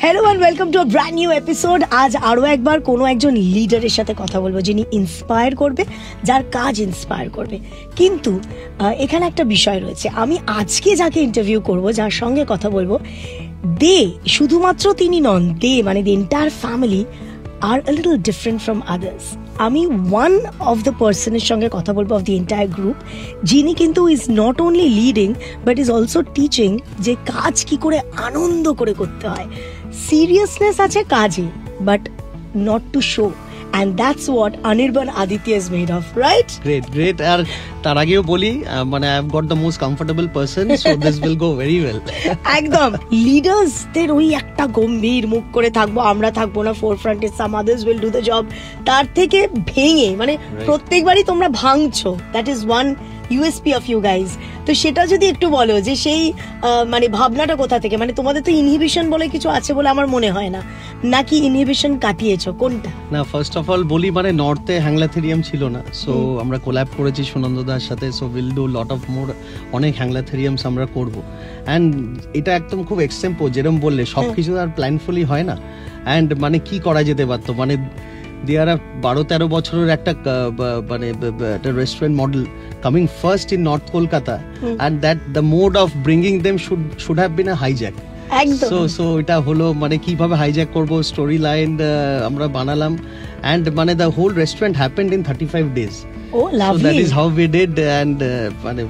Hello and welcome to a brand new episode. আজ আরও একবার কোনো একজন লিডারের সাথে কথা বলবো যিনি ইন্সপায়ার করবে, যার কাজ ইন্সপায়ার করবে। কিন্তু এখানে একটা বিষয় রয়েছে, আমি আজকে যাকে ইন্টারভিউ করব, যার সঙ্গে কথা বলবো, শুধুমাত্র তিনি নন, মানে the entire family are a little different from others. আমি ওয়ান অফ দ্য পার্সনের সঙ্গে কথা বলবো অফ দি এন্টায়ার গ্রুপ, যিনি কিন্তু is not only leading but is also teaching যে কাজ কি করে আনন্দ করে করতে হয়। সিরিয়াসনেস আছে কাজে, but not to show, and that's what Anirban Aditya is made of, right? Great. আর তার আগেও বলি, মানে I have got the most comfortable person, so this will go very well. একদম লিডার্সদের ওই একটা গম্ভীর মুখ করে থাকবো, আমরা থাকবো না ফোরফ্রন্টে, some others will do the job, তার থেকে ভেঙে মানে প্রত্যেকবারই তোমরা ভাঙছো, that is one USP of you guys. তো সেটা যদি একটু বলো যে সেই মানে ভাবনাটা কোথা থেকে, মানে তোমাদের তো ইনহিবিশন বলে কিছু আছে বলে আমার মনে হয় না, নাকি ইনহিবিশন কাটিয়েছো, কোনটা? না, ফার্স্ট অফ অল বলি, মানে নর্থে হ্যাংলাথেরিয়াম ছিল না, সো আমরা কোল্যাব করেছি সুনন্দদার সাথে, so will do lot of মোর, অনেক হ্যাংলাথেরিয়ামস আমরা করবো। অ্যান্ড এটা একদম খুব এক্সটেম্পো, যেরকম বললে সবকিছু আর প্ল্যানফুলি হয় না। অ্যান্ড মানে কি করা যেতে পারতো, মানে দেয়ার 12-13 বছরের একটা মানে একটা restaurant model coming first in north Kolkata, and that the mode of bringing them should have been a hijack. So এটা হলো মানে কিভাবে হাইজ্যাক করবো, স্টোরি লাইন আমরা বানালাম, অ্যান্ড মানে the whole restaurant happened in 35 days. Oh, lovely. So that is how we did, and মানে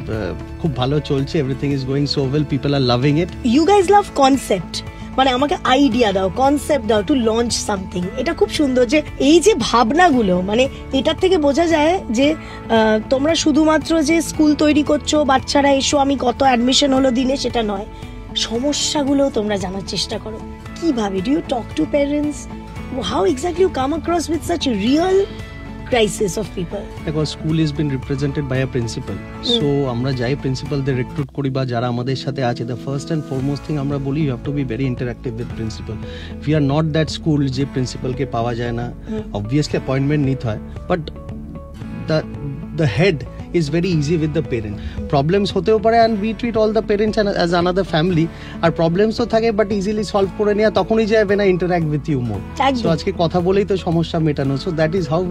খুব ভালো চলছে, everything is going so well, people are loving it. You guys love concept, মানে আমাকে idea দাও, কনসেপ্ট দাও to launch something. এটা খুব সুন্দর যে এই যে ভাবনাগুলো, মানে এটার থেকে বোঝা যায় যে তোমরা শুধুমাত্র যে স্কুল তৈরি করছো, বাচ্চারা এসো আমি কত অ্যাডমিশন হলো দিনে, সেটা নয়, সমস্যাগুলো তোমরা জানার চেষ্টা করো। কিভাবে do you talk to parents, how exactly you come across with such real crisis of people? Because school is been represented by a principal, so আমরা যাই প্রিন্সিপালদের রিক্রুট করি বা যারা আমাদের সাথে আছে, the first and foremost thing আমরা বলি, you have to be very interactive with principal. We are not that school যে প্রিন্সিপালকে পাওয়া যায় না, obviously appointment নিতে হয়, but the head is very easy with the parent. Problems হতেও পারে, and we treat all the parents as another family. R problems তো থাকে, but easily solve করে নেওয়া তখনই যায় when I interact with you more. So আজকে কথা বলেই তো সমস্যা মেটানো, so that is how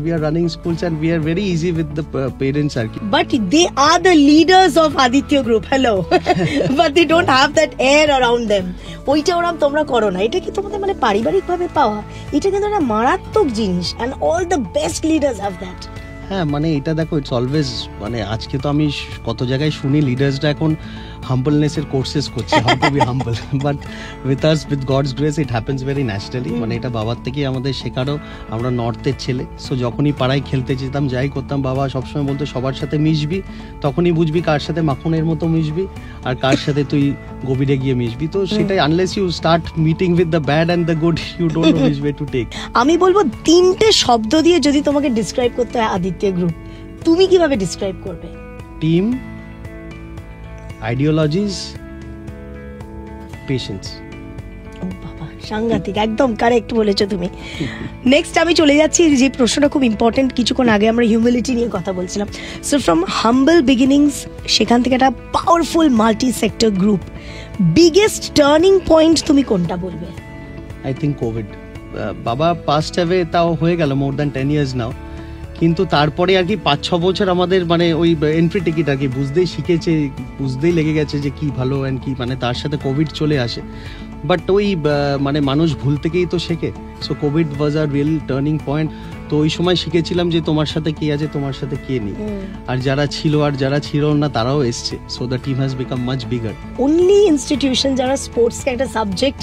we are running schools, and we are very easy with the parents আর কি. But they are the leaders of Aditya Group, hello. But they don't have that air around them. ওইটা ওরা তোমরা করো না, এটা কি তোমাদের মানে পারিবারিক ভাবে পাওয়া? এটা কিন্তু একটা মারাত্মক জিনিস, and all the best leaders have that. হ্যাঁ, মানে এটা দেখো, ইটস অলওয়েজ, মানে আজকে তো আমি কত জায়গায় শুনি লিডার্সরা এখন হাম্বলনেসের কোর্সেস করছে, how to be humble, but with us, with God's grace, it happens very naturally. মানে এটা বাবার থেকেই আমাদের শেখারও, আমরা নর্থের ছেলে, সো যখনই পাড়ায় খেলতে যেতাম, যাই করতাম, বাবা সবসময় বলতো সবার সাথে মিশবি, তখনই বুঝবি কার সাথে মাখনের মতো মিশবি আর কার সাথে তুই গভীরে গিয়ে মিশবি। তো সেটাই, unless you start meeting with the bad and the good, you don't know which way to take. আমি বলবো 3টে শব্দ দিয়ে যদি তোমাকে ডিসক্রাইব করতে হয় আদিত্য গ্রুপ, তুমি কিভাবে ডিসক্রাইব করবে? Team, ideologies, patience. ও বাবা, সাংঘাতিক, একদম কারেক্ট বলেছো তুমি। নেক্সট আমি চলে যাচ্ছি যে প্রশ্নটা খুব ইম্পর্টেন্ট, কিছুক্ষণ আগে আমরা হিউমিলিটি নিয়ে কথা বলছিলাম। সো ফ্রম হাম্বল বিগিনিংস, সেখান থেকে একটা powerful multi sector group, biggest turning point তুমি কোনটা বলবে? I think Covid. বাবা পাস্ট অ্যাওয়ে, তাও হয়ে গেল মোর দ্যান 10 years নাও, কিন্তু তারপরে আর কি 5-6 বছর আমাদের মানে ওই এন্ট্রি টিকিট আর কি বুঝতেই শিখেছে, বুঝতেই লেগে গেছে যে কি ভালো অ্যান্ড কি, মানে তার সাথে কোভিড চলে আসে, বাট ওই মানে মানুষ ভুল থেকেই তো শেখে। সো কোভিড ওয়াজ আ রিয়েল টার্নিং পয়েন্ট। তো ওই সময় শিখেছিলাম যে তোমার সাথে কে আছে, তোমার সাথে কে নেই, আর যারা ছিল আর যারা ছিল না তারাও এসছে, so the team has become much bigger. Only institution যারা স্পোর্টসকে একটা সাবজেক্ট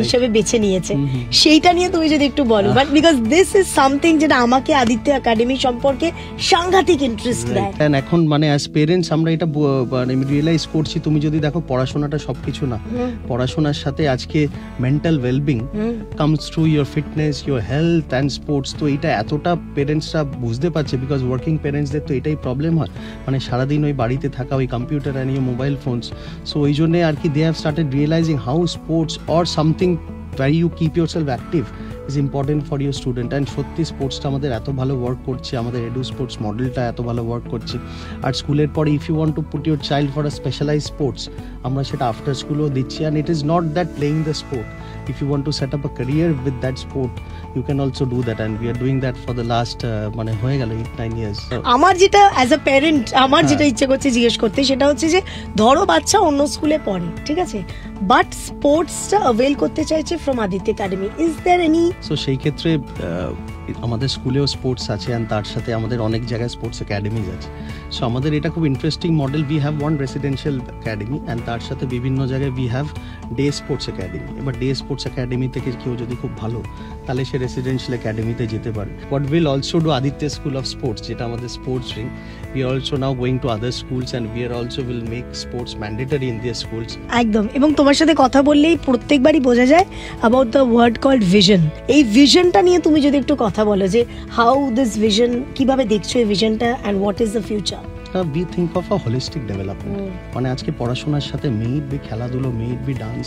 হিসেবে বেছে নিয়েছে, সেইটা নিয়ে তুমি যদি একটু বলো, but because this is something যেটা আমাকে আদিত্য একাডেমি সম্পর্কে সাংঘাতিক ইন্টারেস্ট দেয়। এখন মানে অ্যাজ পেরেন্টস আমরা এটা মানে রিয়েলাইজ করছি, তুমি যদি দেখো পড়াশোনাটা সবকিছু না, পড়াশোনার সাথে আজকে mental wellbeing comes through your fitness, your health and sports. তো এটা এতটা পেরেন্টসরা বুঝতে পারছে, বিকজ ওয়ার্কিং পেরেন্টসদের তো এটাই প্রবলেম হয়, মানে সারাদিন ওই বাড়িতে থাকা, ওই computer and your mobile phones. So ওই জন্যে আর কি they have started realising how sports or something where you keep yourself active is important for your student. And সত্যি স্পোর্টসটা আমাদের এত ভালো ওয়ার্ক করছে, আমাদের এডু স্পোর্টস মডেলটা এত ভালো ওয়ার্ক করছে। আর স্কুলের পরে if you want to put your child for a specialise sports, আমরা সেটা আফটার স্কুলও দিচ্ছি। And it is not that playing the sport, if you want to set up a career with that sport, you can also do that, and we are doing that for the last মানে হয়ে গেল 8-9 years. আমার যেটা as a parent আমার যেটা ইচ্ছে করছে জিজ্ঞেস করতে, সেটা হচ্ছে যে ধরো বাচ্চা অন্য স্কুলে পড়ে, ঠিক আছে, বাট স্পোর্টসটা অ্যাভেল করতে চাইছে from Aditya academy, is there any? So সেই ক্ষেত্রে আমাদের স্কুলেও স্পোর্টস আছে, অ্যান্ড তার সাথে আমাদের অনেক জায়গায় স্পোর্টস একাডেমিজ আছে। সো আমাদের এটা খুব interesting model. We have one residential academy, and তার সাথে বিভিন্ন জায়গায় we have day sports academy. এবার ডে স্পোর্টস একাডেমি থেকে কেউ যদি খুব ভালো, তাহলে সে রেসিডেন্সিয়াল একাডেমিতে যেতে পারে। What will also do Aditya school of sports, যেটা আমাদের sports wing, we are also now going to other schools, and we are also will make sports mandatory in their schools. একদম। এবং তোমার সাথে কথা বললেই প্রত্যেকবারই বোঝা যায় about the word called vision. এই ভিশনটা নিয়ে তুমি যদি একটু কথা বলো, যে হাউ দিস ভিশন, কিভাবে দেখছো এই ভিশনটা, and what is the future? We think of a holistic development. মানে আজকে পড়াশোনার সাথে মেড বি খেলাধুলো, মেড বি ডান্স,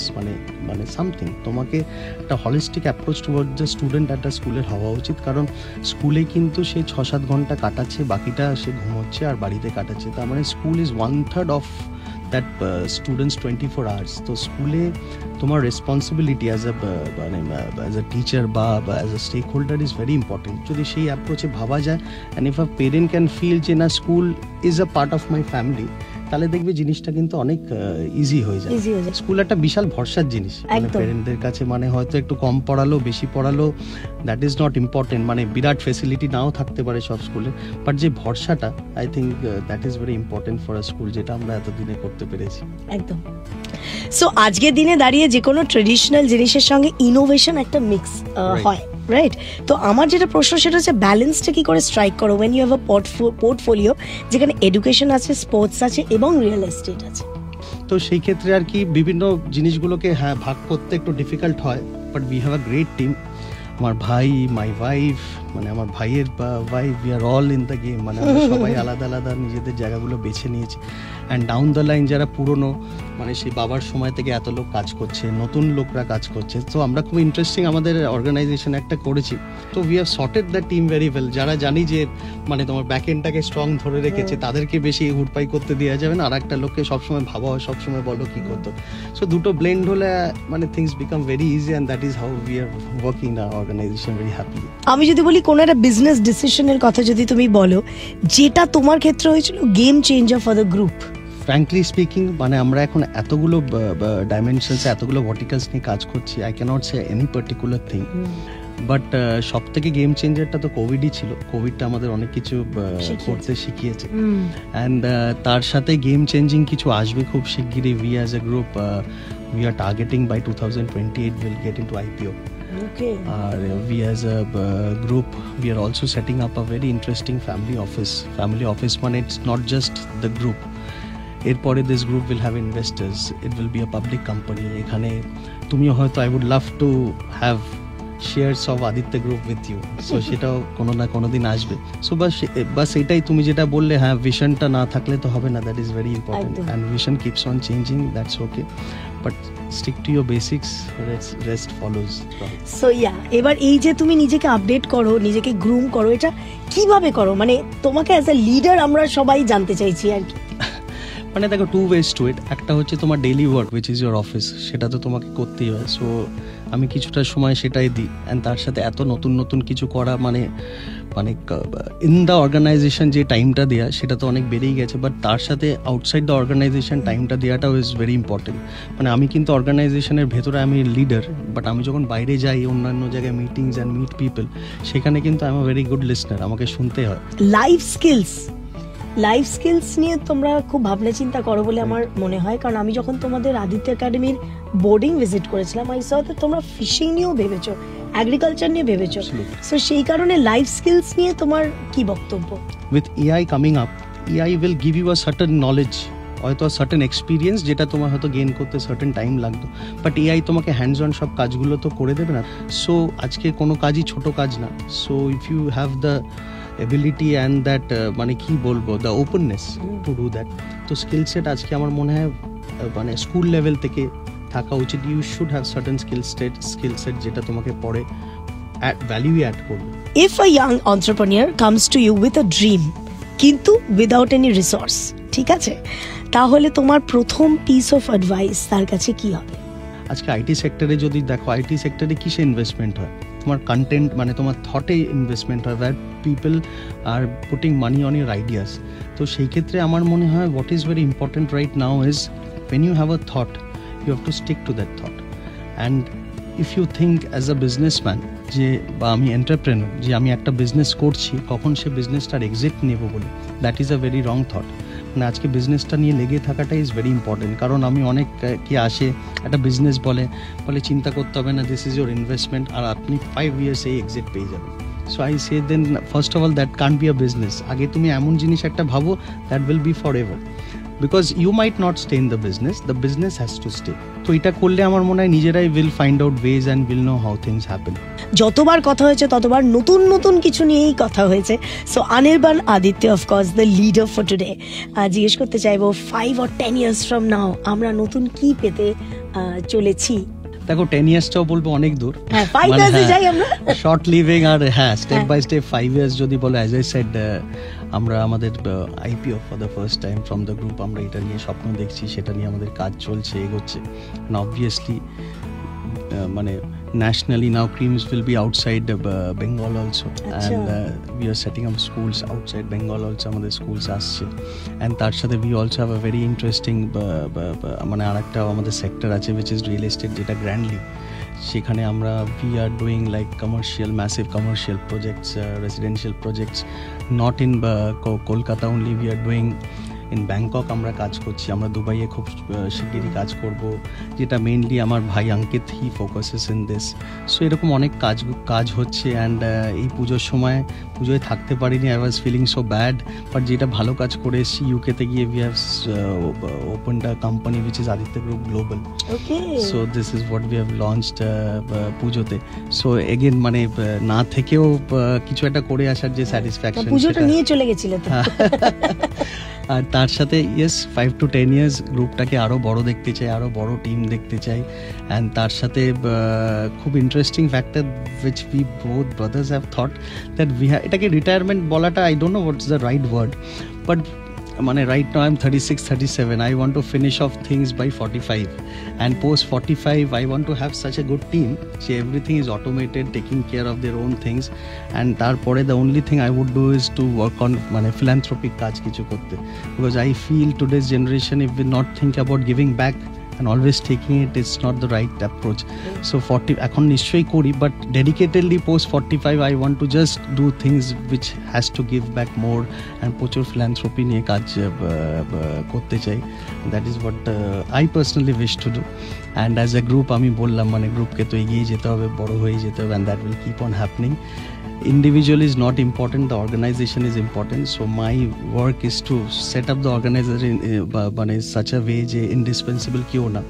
মানে সামথিং তোমাকে একটা holistic approach toward the student একটা স্কুলের হওয়া উচিত। কারণ স্কুলে কিন্তু সে 6-7 ঘন্টা কাটাচ্ছে, বাকিটা সে ঘুমোচ্ছে আর বাড়িতে কাটাচ্ছে। তার মানে school is 1/3 of that students 24 hours. তো স্কুলে তোমার রেসপন্সিবিলিটি অ্যাজ আ টিচার বা as a stakeholder is very important. যদি সেই অ্যাপ্রোচে ভাবা যায়, and if a parent can feel যে না school is a part of my family, তাহলে দেখবে জিনিসটা কিন্তু অনেক ইজি হয়ে যায়। স্কুল একটা বিশাল ভরসার জিনিস মানে পেরেন্টদের কাছে। মানে হয়তো একটু কম পড়ালো, বেশি পড়ালো, দ্যাট ইজ নট ইম্পর্টেন্ট। মানে বিরাট ফেসিলিটি নাও থাকতে পারে সব স্কুলে, বাট যে ভরসাটা, I think that is very important for a school, যেটা আমরা এতদিনে করতে পেরেছি। একদম। সো আজকের দিনে দাঁড়িয়ে যে কোনো ট্রেডিশনাল জিনিসের সঙ্গে ইনোভেশন একটা মিক্স হয়, রাইট? তো আমার যেটা প্রশ্ন সেটা হচ্ছে ব্যালেন্সটা কি করে স্ট্রাইক করো when you have a portfolio যেখানে এডুকেশন আছে, স্পোর্টস আছে এবং রিয়েল এস্টেট আছে? তো সেই ক্ষেত্রে আর কি বিভিন্ন জিনিসগুলোকে হ্যাঁ ভাগ করতে একটু ডিফিকাল্ট হয়, but we have a great team. আমার ভাই, মাই ওয়াইফ, মানে আমার ভাইয়ের wife, we are all in the game. মানে আমরা সবাই আলাদা আলাদা নিজেদের জায়গাগুলো বেছে নিয়েছি, অ্যান্ড ডাউন দ্য লাইন যারা পুরনো, মানে সেই বাবার সময় থেকে এত লোক কাজ করছে, নতুন লোকরা কাজ করছে। তো আমরা খুব ইন্টারেস্টিং আমাদের অর্গানাইজেশন একটা করেছি। তো we have sorted the team very well. যারা জানি যে মানে তোমার ব্যাক এন্ডটাকে স্ট্রং ধরে রেখেছে, তাদেরকে বেশি হুড়পাই করতে দেওয়া যাবে না, আর একটা লোককে সবসময় ভাবা হয়, সবসময় বলো কি করতো। সো দুটো ব্লেন্ড হলে মানে things become very easy, and that is how we are working in our organisation very happily. আমি যদি বলি কোনো একটা বিজনেস ডিসিশনের কথা যদি তুমি বলো, যেটা তোমার ক্ষেত্রে হয়েছিল game changer for the group. Frankly speaking, মানে আমরা এখন এতগুলো ডাইমেনশনস, এতগুলো ভার্টিকালস নিয়ে কাজ করছি, I can't say any particular thing, but সব থেকে গেম চেঞ্জারটা তো কোভিডই ছিল। কোভিডটা আমাদের অনেক কিছু করতে শিখিয়েছে, অ্যান্ড তার সাথে গেম চেঞ্জিং কিছু আসবে খুব শিগগিরই। We as a group we are targeting by 2028 will get into IPO. আর we as a group, we are also setting up a very interesting family office. মানে it's not just the group. এরপরে this group will have investors, it will be a public company. এখানে তুমিও হয়তো I would love to have shares of Aditya Group with you. So সেটাও কোনো না কোনো দিন আসবে। সো বাস এটাই তুমি যেটা বললে, হ্যাঁ ভিশনটা না থাকলে তো হবে না, that is very important, and vision keeps on changing, that's okay, but stick to your basics, rest follows. So এবার এই যে তুমি নিজেকে আপডেট করো, নিজেকে গ্রুম করো, এটা কিভাবে করো? মানে তোমাকে অ্যাজ এ লিডার আমরা সবাই জানতে চাইছি আর কি। মানে দেখো, 2 ways to it. একটা হচ্ছে তোমার daily work which is your office, সেটা তো তোমাকে করতেই হয়। সো আমি কিছুটা সময় সেটাই দিই, অ্যান্ড তার সাথে এত নতুন নতুন কিছু করা, মানে ইন দ্য অর্গানাইজেশন যে টাইমটা দেওয়া সেটা তো অনেক বেড়েই গেছে, বাট তার সাথে আউটসাইড দ্য অর্গানাইজেশন টাইমটা দেওয়াটাও ইজ ভেরি ইম্পর্টেন্ট। মানে আমি কিন্তু অর্গানাইজেশনের ভেতরে আমি লিডার, বাট আমি যখন বাইরে যাই অন্যান্য জায়গায় মিটিংস অ্যান্ড মিট পিপল, সেখানে কিন্তু I am a very good listener, আমাকে শুনতে হয়। লাইফ স্কিলস নিয়ে তোমরা খুব ভাবনা চিন্তা করো বলে আমার মনে হয়, কারণ আমি যখন তোমাদের আদিত্য একাডেমির বোর্ডিং ভিজিট করেছিলাম, আই সো দ্যাট তোমরা ফিশিং নিয়েও ভেবেছো, এগ্রিকালচার নিয়ে ভেবেছো। সো সেই কারণে লাইফ স্কিলস নিয়ে তোমার কি বক্তব্য? With AI coming up, AI will give you a certain knowledge, হয়তো সার্টেন এক্সপিরিয়েন্স, যেটা তোমার হয়তো গেইন করতে সার্টেন টাইম লাগতো, বাট AI তোমাকে হ্যান্ডস অন সব কাজগুলো তো করে দেবে না। সো আজকে কোনো কাজই ছোট কাজ না। So if you have the ability and that মানে কি বলবো, the openness to do that, তো স্কিল সেট আজকে আমার মনে হয় মানে স্কুল লেভেল থেকে থাকা উচিত। You should have certain skill set যেটা তোমাকে পরে ভ্যালিউ অ্যাড করবে। If a young entrepreneur comes to you with a dream কিন্তু উইদাউট এনি রিসোর্স, ঠিক আছে, তাহলে তোমার প্রথম পিস অফ অ্যাডভাইস তার কাছে কি হবে? আজকে আইটি সেক্টরে যদি দেখো, আইটি সেক্টরে কিসে ইনভেস্টমেন্ট হয়? তোমার কন্টেন্ট মানে তোমার থটে ইনভেস্টমেন্ট হয়, where people are putting money on your ideas. তো সেই ক্ষেত্রে আমার মনে হয় what is very important right now is when you have a thought, you have to stick to that thought. And if you think as a businessman যে বা আমি entrepreneur যে আমি একটা বিজনেস করছি, কখন সে বিজনেসটার এক্সিট নেব বলে, that is a very wrong thought. মানে আজকে বিজনেসটা নিয়ে লেগে থাকাটা ইজ ভেরি ইম্পর্টেন্ট। কারণ আমি অনেক কি আসে একটা বিজনেস বলে চিন্তা করতে হবে না, দিস ইজ ইউর ইনভেস্টমেন্ট, আর আপনি 5 years এই এক্সিট পেয়ে যাবেন। So I say then first of all that can't be a business. আগে তুমি এমন জিনিস একটা ভাবো that will be forever, because you might not stay in the business has to stay. তো এটা করলে আমার মনে হয় নিজেরাই will find out ways and will know how things happen. যতবার কথা হয়েছে ততবার নতুন নতুন কিছু নিয়েই কথা হয়েছে। So Anirban Aditya of course the leader for today. জিজ্ঞেস করতে চাইবো 5 or 10 years from now আমরা নতুন কি পেতে চলেছি? দেখো 10 yearsটাও বলবো অনেক দূর, হ্যাঁ 5 years যাই আমরা শর্ট লিভিং, আর হ্যাঁ স্টেপ বাই স্টেপ 5 years যদি বলো, অ্যাজ আই সেড আমরা আমাদের IPO for the first time from the group, আমরা এটা নিয়ে স্বপ্ন দেখছি, সেটা নিয়ে আমাদের কাজ চলছে, এগোচ্ছে। and obviously মানে nationally now Creams will be outside Bengal also. And we are setting up schools outside Bengal also, আমাদের schools আসছে। and তার সাথে we also have a very interesting মানে আরেকটা আমাদের সেক্টর আছে which is real estate, যেটা গ্র্যান্ডলি সেখানে আমরা we are doing like massive commercial projects, residential projects, not in Kolkata only, we are doing in Bangkok, আমরা কাজ করছি, আমরা দুবাইয়ে খুব শিগগিরই কাজ করব, যেটা মেইনলি আমার ভাই Ankit he focuses in this. So এরকম অনেক কাজ হচ্ছে। অ্যান্ড এই পুজোয় থাকতে পারিনি, I was feeling so bad, but যেটা ভালো কাজ করে এসেছি, ইউকেতে গিয়ে we have opened a company which is Aditya group global. So this is what we have launched পুজোতে। সো এগেন মানে না থেকেও কিছু একটা করে আসার যে স্যাটিসফ্যাকশন, পুজোটা নিয়ে চলে গেছিলে তো। আর তার সাথে ইয়েস 5 to 10 years গ্রুপটাকে আরও বড় দেখতে চাই, আরও বড় টিম দেখতে চাই। অ্যান্ড তার সাথে খুব interesting factor which we both brothers have thought that এটাকে রিটায়ারমেন্ট বলাটা I don't know what's the right word, but মানে right now I am 36-37, I want to finish off things by 45, and post 45 I want to have such a good team, so everything is automated, taking care of their own things, and তারপরে the only thing I would do is to work on মানে philanthropic কাজ কিছু করতে, because I feel today's generation if we not think about giving back and always taking it's not the right approach. So 40 এখন নিশ্চয়ই করি, but dedicatedly post 45 I want to just do things which has to give back more, and প্রচুর philanthropy নিয়ে কাজ করতে চাই। That is what I personally wish to do, and as a group আমি বললাম মানে গ্রুপকে তো এগিয়ে যেতে হবে, বড় হয়ে যেতে হবে, and that will keep on happening. Individual is not important, the organization is important. So my work is to set up the organization in such a way যে indispensable কিও না,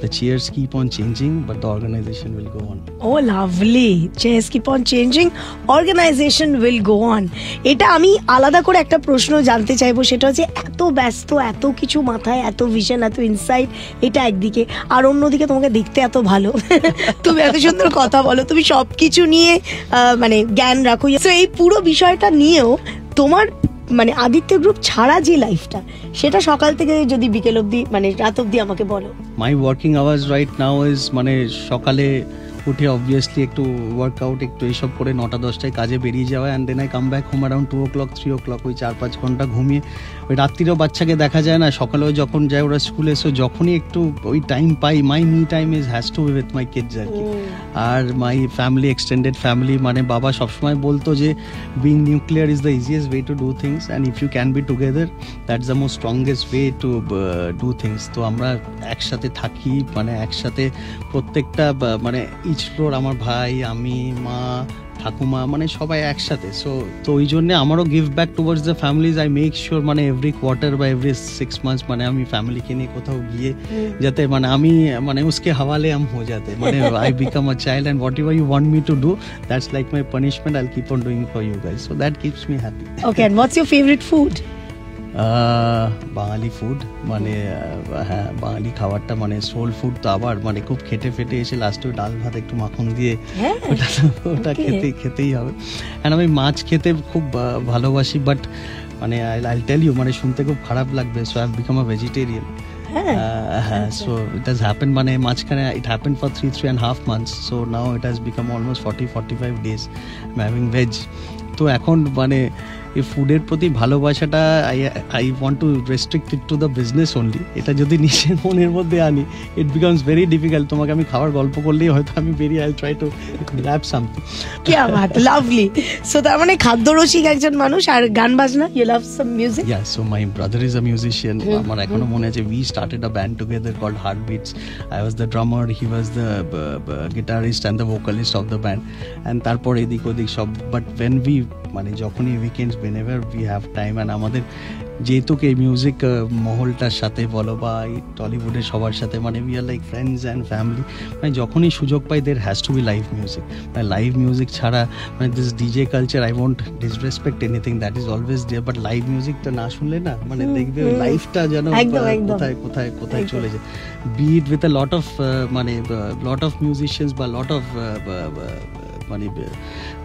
the chairs keep on changing but the organization will go on. Oh lovely, chairs keep on changing, organization will go on. এটা আমি আলাদা করে একটা প্রশ্ন জানতে চাইবো, সেটা হচ্ছে এত ব্যস্ত, এত কিছু মাথায়, এত ভিশন, এত ইনসাইট, এটা একদিকে, আর অন্যদিকে তোমাকে দেখতে এত ভালো, তুমি এত সুন্দর কথা বলো, তুমি সবকিছু নিয়ে মানে জ্ঞান রাখো। তো এই পুরো বিষয়টা নিয়েও তোমার মানে আদিত্য গ্রুপ ছাড়া যে লাইফটা, সেটা সকাল থেকে যদি বিকেল অবধি মানে রাত অবধি আমাকে বলো। My working hours right now is মানে সকালে উঠে অবভিয়াসলি একটু ওয়ার্কআউট একটু এইসব করে 9টা-10টায় কাজে বেরিয়ে যাওয়া, and then I come back home around 2 o'clock 3 o'clock, ওই 4-5 ঘন্টা ঘুমিয়ে, ওই রাত্রিরেও বাচ্চাকে দেখা যায় না, সকালেও যখন যায় ওরা স্কুলে, এসে যখনই একটু ওই টাইম পাই, my me time is has to be with my kids আর কি। আর মাই ফ্যামিলি, এক্সটেন্ডেড ফ্যামিলি, মানে বাবা সবসময় বলতো যে being nuclear is the easiest way to do things, and if you can be together that's the most strongest way to do things. তো আমরা একসাথে থাকি, মানে একসাথে প্রত্যেকটা মানে ইচ ফ্লোর, আমার ভাই, আমি, মা, ঠাকুমা, মানে সবাই একসাথে। তো ওই জন্য আমারও give back towards the families, I make sure মানে এভরি কোয়ার্টার বা এভরি 6 months মানে আমি ফ্যামিলিকে নিয়ে কোথাও গিয়ে যাতে মানে আমি মানে উসকে হাওয়ালে আম হো যাতে, মানে I become a child, and whatever you want me to do that's like my punishment, I'll keep on doing for you guys, so that keeps me happy. Okay, and what's your favourite food? Bengali food, মানে হ্যাঁ বাঙালি খাবারটা মানে soul food, তো আবার মানে খুব খেটে ফেটে এসে লাস্টে ডাল ভাত একটু মাখন দিয়ে ওটা খেতেই হবে। অ্যান্ড আমি মাছ খেতে খুব ভালোবাসি, বাট মানে আইল টেল ইউ মানে শুনতে খুব খারাপ লাগবে, so I have become a vegetarian. হ্যাঁ So it has happened মানে মাঝখানে it happened for 3.5 months, so now it has become almost 40-45 days I'm having veg. তো এখন মানে এই ফুডের প্রতি ভালোবাসাটা I want to restrict it to the business only. এটা যদি নিজের মনের মধ্যে আনি ইট বিকামস ভেরি ডিফিকাল্ট। তোমাকে আমি খাবার গল্প করলেই হয়তো আমি বেরিয়ে I try to wrap something. কি বাত, লাভলি। সো তার মানে খাদ্যরসিক একজন মানুষ, আর গান বাজনা, you love some music? Yeah, so my brother is a musician. আমার এখনো মনে আছে we started a band together called Heartbeats. I was the drummer, he was the guitarist and the vocalist of the band. And তারপর এদিক ওদিক সব, but when we মানে যখনই weekends whenever we have time, and আমাদের যেহেতু এই music মহলটার সাথে বলো বা টলিউডের সবার সাথে মানে we are like friends and family, মানে যখনই সুযোগ পাই there has to be live music. মানে লাইভ মিউজিক ছাড়া মানে this DJ culture, I won't disrespect anything, that is always there, but live মিউজিকটা না শুনলে না মানে দেখবে লাইফটা যেন কোথায় কোথায় কোথায় চলে যায়। Be it with a lot of মানে লট অফ মিউজিশিয়ানস বা লট অফ মানে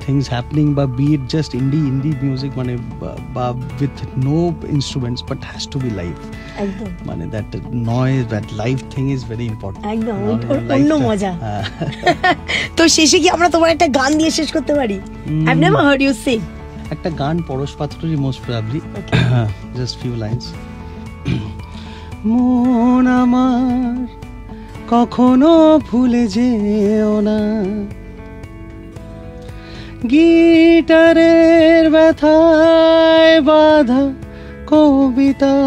things happening, but be it just indie music মানে বা with no instruments but has to be live. একদম মানে that noise, that live thing is very important. একদম অন্য মজা। তো শেষে কি আমরা তোমার একটা গান দিয়ে শেষ করতে পারি? I've never heard you sing. একটা গান পরশ পাত্রী most probably, just few lines. মন আমার কখনো ভুলে যেও না, গিটারের ব্যথায় বাঁধা কবিতা,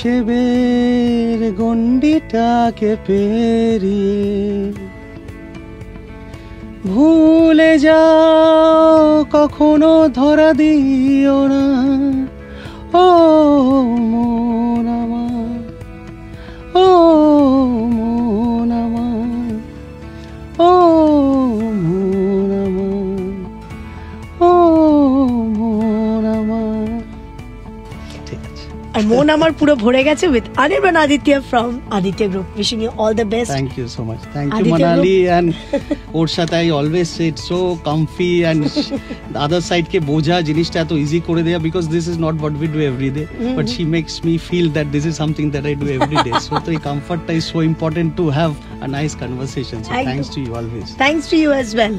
হিসেবের গণ্ডিটাকে পেরিয়ে ভুলে যাও কখনো ধরা দিও না। ও মন আমার, ও মন আমার, ও মন আমার, ও মন আমার। ঠিক আছে, আর মন আমার পুরো ভরে গেছে with Anirban Aditya from Aditya Group. Wishing you all the best. Thank you so much. Thank you Aditya Manali and ওর সাথে I always say it's so comfy and the other side ke boja জিনিসটা এত easy করে দেয়া, because this is not what we do every day, but she makes me feel that this is something that I do every day. So the comfort is so important to have a nice conversation. So thanks to you always. Thanks to you as well.